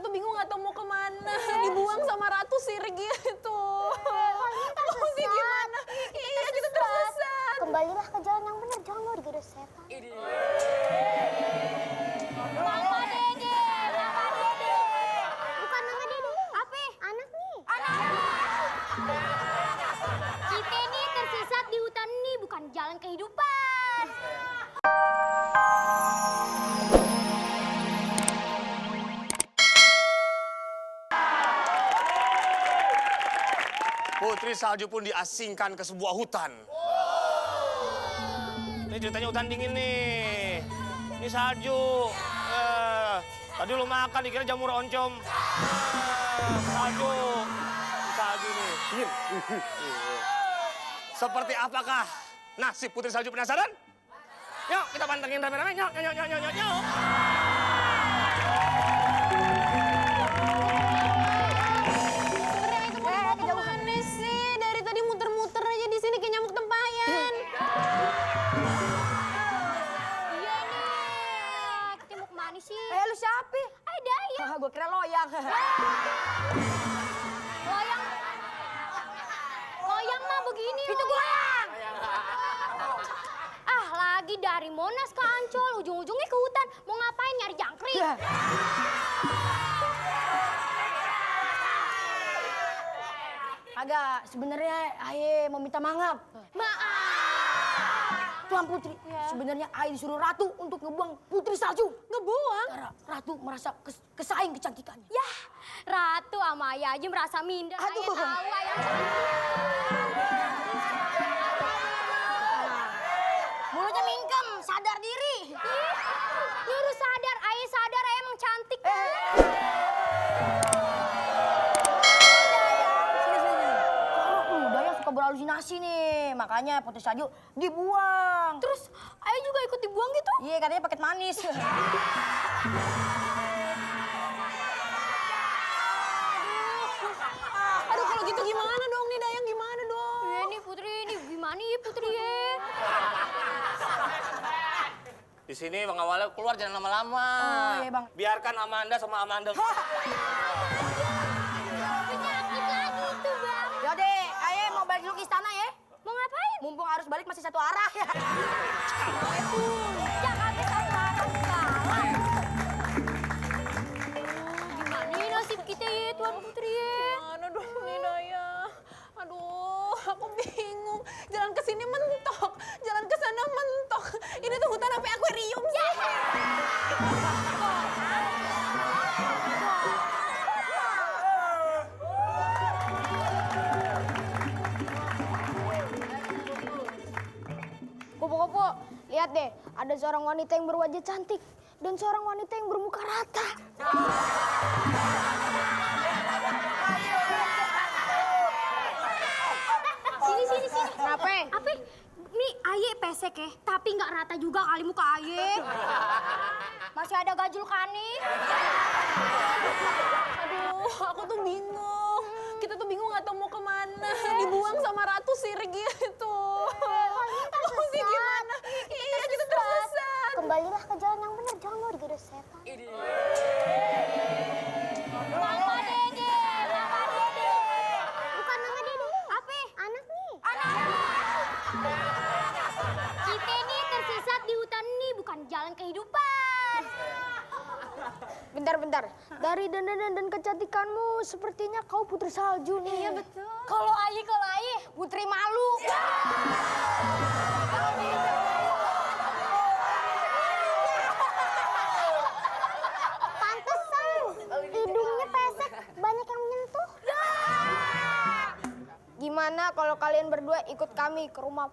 tuh bingung nggak tahu mau kemana. Dibuang sama Ratu Sirik gitu. Mesti gimana? Iya, kita tersesat. Kembalilah ke jalan yang benar, jangan mau digoda setan. Mama Dede, Mama Dede. Bukan Mama Dede. Apa? Anak nih. Kita nih tersesat di hutan ini, bukan jalan kehidupan. Putri Salju pun diasingkan ke sebuah hutan. Ini ceritanya hutan dingin nih. Ini salju. Tadi lu makan dikira jamur oncom. Salju. Salju nih. Dingin. Seperti apakah nasib Putri Salju, penasaran? Yuk kita pantengin rame-rame. Yuk. Kemana sih? Dari tadi muter-muter aja di sini kayak nyamuk tempayan. Iya nih, kita mau kemana sih? Lu siapa? Daya. Gue kira loyang. Loyang mah begini. Itu goyang. Lagi dari Monas ke Ancol, ujung-ujungnya ke hutan. Mau ngapain, nyari jangkrik? Agak, sebenarnya Aye mau minta maaf. Maaf. Tuan Putri, sebenarnya Aye disuruh Ratu untuk ngebuang Putri Salju. Ngebuang? Karena Ratu merasa kesaing kecantikannya. Yah, Ratu sama Ayah aja merasa minder. Aduh. Ayah tahu Ayah. Mulutnya mingkem, sadar diri. Nyuruh sadar, Ayah emang cantik. Daya suka berhalusinasi nih, makanya Putri Salju dibuang. Terus Ayah juga ikut dibuang gitu? Iya, katanya paket manis. Aduh, kalau gitu gimana dong nih, Dayang, gimana dong? Nih Putri, ini gimana ya Putri ya? Di sini Bang Awalnya keluar jangan lama-lama. Oh, iya, Bang. Biarkan Amanda sama Amanda. Penyakit lagi tuh Bang. Yaudah, Aye mau balik dulu ke istana ya. Mau ngapain? Mumpung arus balik masih satu arah ya. Puncak habis sasaran segala. Gimana nih nasib kita ya Tuan Putri ya? Gimana dong nih, Daya? Aduh, aku bingung. Jalan ke sini mentok, jalan ke sana mentok. Ini tuh hutan apa akuarium sih? Kupu-kupu, lihat deh, ada seorang wanita yang berwajah cantik dan seorang wanita yang bermuka rata. Sini. Kenapa? Apa? Nih Aye pesek ya, tapi nggak rata juga kali muka Aye. Masih ada gajul kani. Aduh, aku tuh bingung. Kita tuh bingung nggak tahu mau kemana. Dibuang sama Ratu Sirik gitu. Mesti gimana? Iya, kita tersesat. Kembalilah ke jalan yang benar, jangan mau digoda setan. Mama Dede, Mama Dede. Bukan Mama Dede. Apa? Anak nih. Kita nih tersesat di hutan ini, bukan jalan kehidupan. Bentar. Dari dandan dan kecantikanmu, sepertinya kau Putri Salju nih. Iya, betul. Kalau Aye, Putri malu. Pantesan, hidungnya pesek, banyak yang menyentuh. Gimana kalau kalian berdua ikut kami ke rumah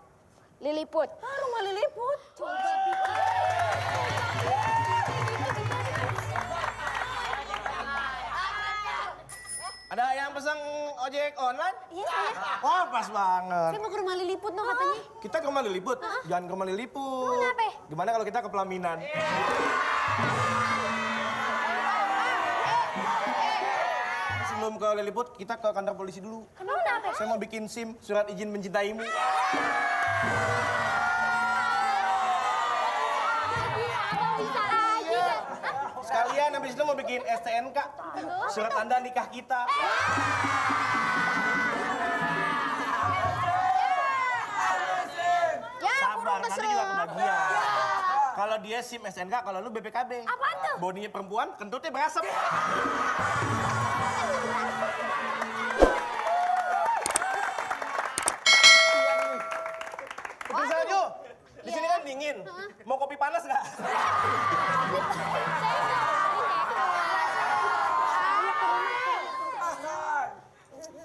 Liliput? Rumah Liliput. Ada yang pesan ojek online? Iya, saya. Oh, pas banget. Saya mau ke rumah Liliput dong katanya. Kita ke rumah Liliput, jangan ke rumah Liliput. Kenapa? Gimana kalau kita ke pelaminan? Sebelum ke Liliput, kita ke kantor polisi dulu. Kenapa? Saya mau bikin SIM, surat izin mencintaimu. Bisa aja. Sekali Kalian habis itu mau bikin STNK. Surat tanda nikah kita. Ya, Sabar, nanti juga kebagian. Kalau dia SIM STNK, kalau lu BPKB. Apaan tuh? Bodinya perempuan, kentutnya berasap. Putri Salju, di sini kan dingin. Mau kopi panas nggak?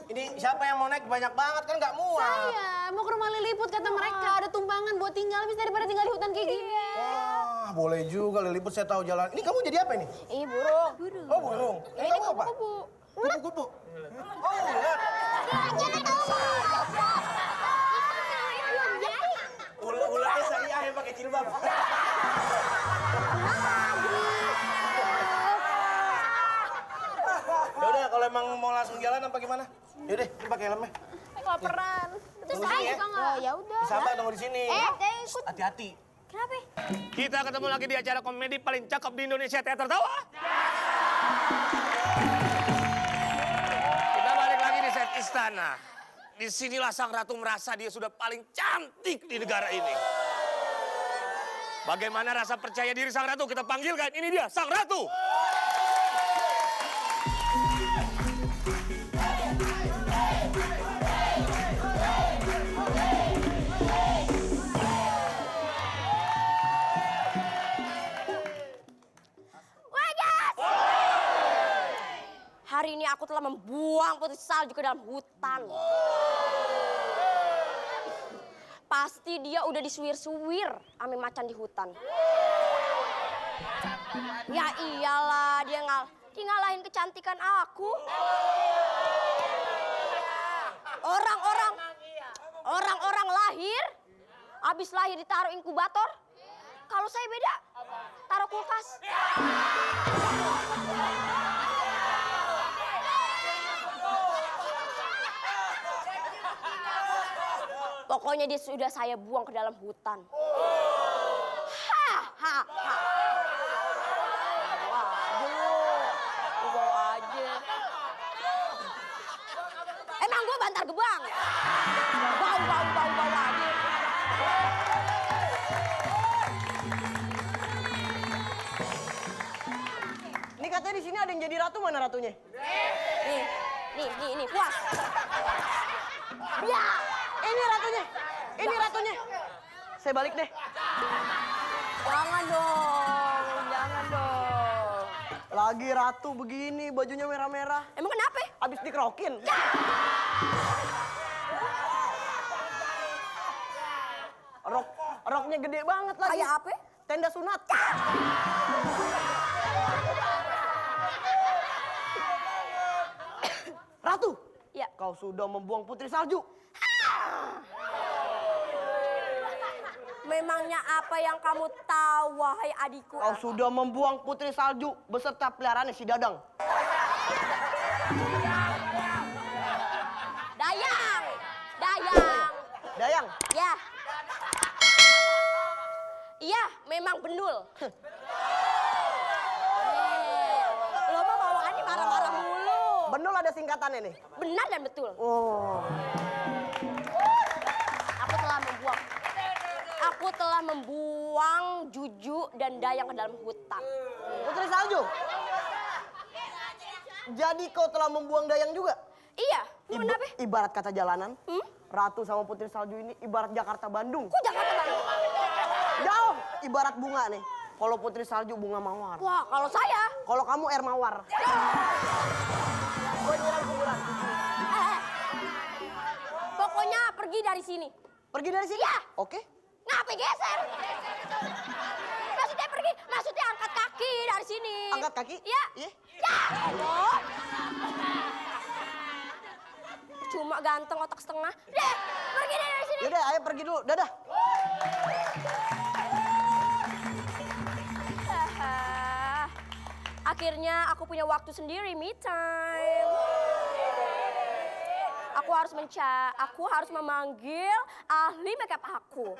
Ini siapa yang mau naik? Banyak banget kan nggak muat. Saya mau ke rumah Liliput kata mereka ada tumpangan buat tinggal habis daripada tinggal di hutan kayak gini. Wah, boleh juga Liliput, saya tahu jalan. Ini kamu jadi apa ini? Ih, burung. Oh, burung. Ini kamu apa? Kupu-kupu. Oh, ulat. Ulatnya saya yang pakai jilbab. Yaudah, kalau emang mau langsung jalan apa gimana? Yaudah, ini pakai helmnya. Kelaparan. Terus Tunggu sini saya ya. juga nggak. Ya udah. Sabar, tunggu di sini. Saya ikut. Hati-hati. Kenapa? Kita ketemu lagi di acara komedi paling cakep di Indonesia, Teater Tawa. Kita balik lagi di set istana. Disinilah sang ratu merasa dia sudah paling cantik di negara ini. Bagaimana rasa percaya diri sang ratu? Kita panggilkan, ini dia sang ratu. Hari ini aku telah membuang putri salju ke dalam hutan. Pasti dia udah disuwir-suwir ame macan di hutan. Ya iyalah, dia ngalahin kecantikan aku. Orang-orang lahir, habis lahir ditaruh inkubator. Kalau saya beda, taruh kulkas. Pokoknya dia sudah saya buang ke dalam hutan. Bawa aja. Emang gue bantar gebang? Bau aja. Ini katanya di sini ada yang jadi ratu, mana ratunya? Nih, puas. Ya, ini ratunya. Ini ratunya. Saya balik deh. Jangan dong. Lagi ratu begini, bajunya merah-merah. Emang kenapa? Abis dikerokin. Roknya gede banget lagi. Kayak apa? Tenda sunat. Ratu, Ya. kau sudah membuang putri salju. Memangnya apa yang kamu tahu, wahai adikku? Kau sudah membuang putri salju beserta peliharaannya si Dadang. Dayang. Dayang, Ya. Iya, memang benul. Lo mah bawaannya marah-marah mulu. benul ada singkatannya nih. Benar dan betul. Oh, Aku telah membuang Juju dan Dayang ke dalam hutan. putri salju. Jadi kau telah membuang Dayang juga? Iya, lu kenapa? Ibarat kata jalanan, Ratu sama Putri Salju ini ibarat Jakarta Bandung. Kok Jakarta Bandung? Jauh, ibarat bunga nih. Kalau Putri Salju bunga mawar. Wah, kalau saya. Kalau kamu air mawar. Gua nyiram kuburan. Pokoknya pergi dari sini. Pergi dari sini? Ya. Oke. Ngapain geser? Maksudnya pergi, maksudnya angkat kaki dari sini. Angkat kaki? Iya. Iya. Ya, Allah. Cuma ganteng otak setengah. Deh, pergi deh dari sini. Yaudah, ayo pergi dulu. Dadah. Akhirnya aku punya waktu sendiri, me time. Aku harus memanggil ahli makeup aku.